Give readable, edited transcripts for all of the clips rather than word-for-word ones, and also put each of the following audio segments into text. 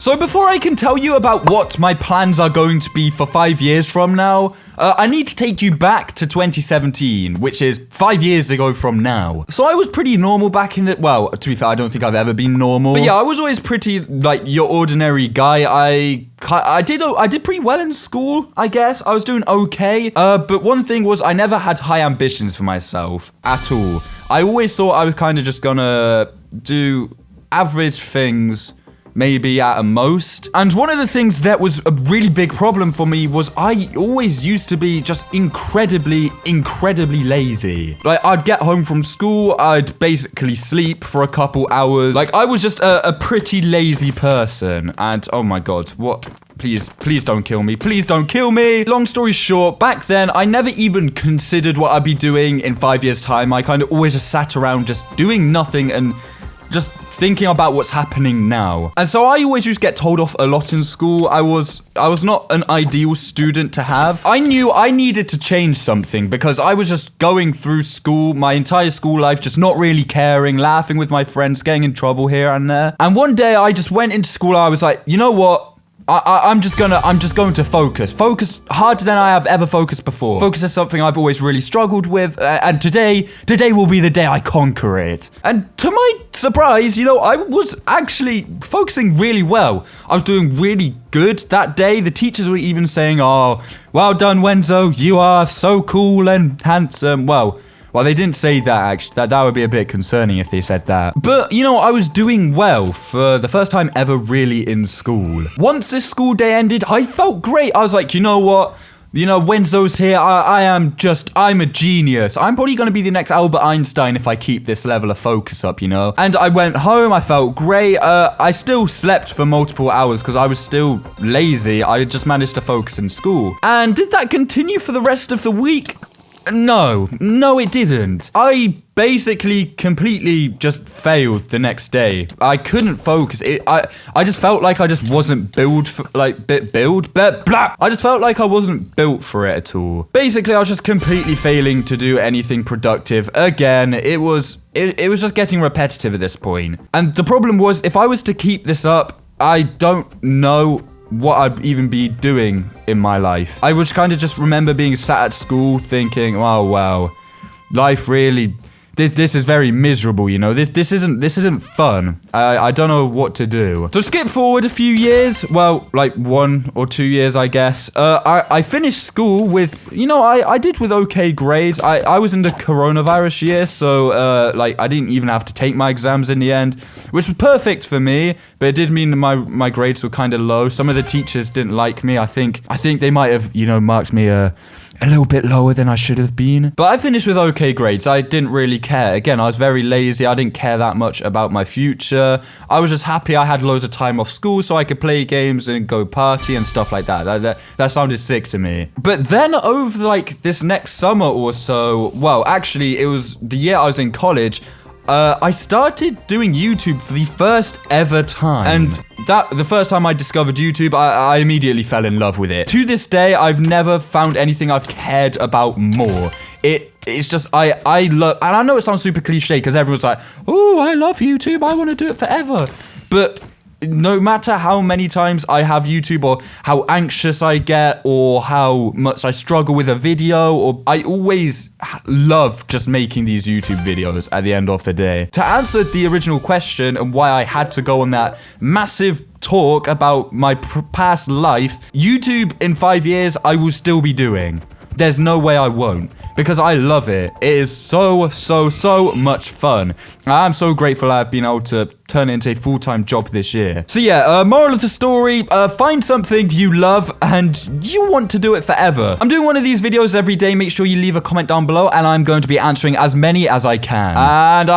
So before I can tell you about what my plans are going to be for 5 years from now, I need to take you back to 2017, which is 5 years ago from now. So I was pretty normal back in the, well, to be fair, I don't think I've ever been normal. But yeah, I was always pretty, like, your ordinary guy. I did pretty well in school, I guess. I was doing okay. But one thing was I never had high ambitions for myself at all. I always thought I was kind of just gonna do average things, maybe at a most. And one of the things that was a really big problem for me was I always used to be just incredibly lazy. Like, I'd get home from school, I'd basically sleep for a couple hours. Like, I was just a pretty lazy person. And oh my god, what? Please don't kill me. Please don't kill me. Long story short, back then, I never even considered what I'd be doing in 5 years' time. I kind of always just sat around just doing nothing and just thinking about what's happening now. And so I always used to get told off a lot in school. I was not an ideal student to have. I knew I needed to change something because I was just going through school, my entire school life, just not really caring, laughing with my friends, getting in trouble here and there. And one day I just went into school and I was like, you know what? I'm just going to focus harder than I have ever focused before. Focus is something I've always really struggled with, and today will be the day I conquer it. And to my surprise, you know, I was actually focusing really well. I was doing really good that day. The teachers were even saying, "Oh, well done, Wenzo. You are so cool and handsome." Well, they didn't say that, actually. That would be a bit concerning if they said that. But, you know, I was doing well for the first time ever really in school. Once this school day ended, I felt great. I was like, you know what? You know, Wenzo's here. I'm a genius. I'm probably going to be the next Albert Einstein if I keep this level of focus up, you know? And I went home. I felt great. I still slept for multiple hours because I was still lazy. I just managed to focus in school. And did that continue for the rest of the week? No, it didn't. I basically completely just failed the next day. I couldn't focus. I just felt like I just wasn't built for, I just felt like I wasn't built for it at all. Basically, I was just completely failing to do anything productive. Again, it was just getting repetitive at this point. And the problem was, if I was to keep this up, I don't know what I'd even be doing in my life. I was kind of just remember being sat at school thinking, oh wow, life really, this is very miserable, you know, this isn't fun. I don't know what to do. So skip forward a few years, well, like 1 or 2 years, I guess. I finished school with, you know, I did with okay grades. I was in the coronavirus year, so like I didn't even have to take my exams in the end, which was perfect for me, but it did mean that my grades were kind of low. Some of the teachers didn't like me. I think they might have, you know, marked me a little bit lower than I should have been. But I finished with okay grades. I didn't really care. Again, I was very lazy. I didn't care that much about my future. I was just happy I had loads of time off school so I could play games and go party and stuff like that. That sounded sick to me. But then over like this next summer or so, well, actually it was the year I was in college, I started doing YouTube for the first ever time. And the first time I discovered YouTube, I immediately fell in love with it. To this day, I've never found anything I've cared about more. It's just, I love, and I know it sounds super cliche because everyone's like, oh, I love YouTube, I want to do it forever. But no matter how many times I have YouTube or how anxious I get or how much I struggle with a video, or I always love just making these YouTube videos at the end of the day. To answer the original question and why I had to go on that massive talk about my past life, YouTube in 5 years I will still be doing. There's no way I won't, because I love it. It is so much fun. I'm so grateful I've been able to turn it into a full-time job this year. So yeah, moral of the story, find something you love and you want to do it forever. I'm doing one of these videos every day. Make sure you leave a comment down below and I'm going to be answering as many as I can. And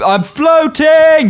I'm floating!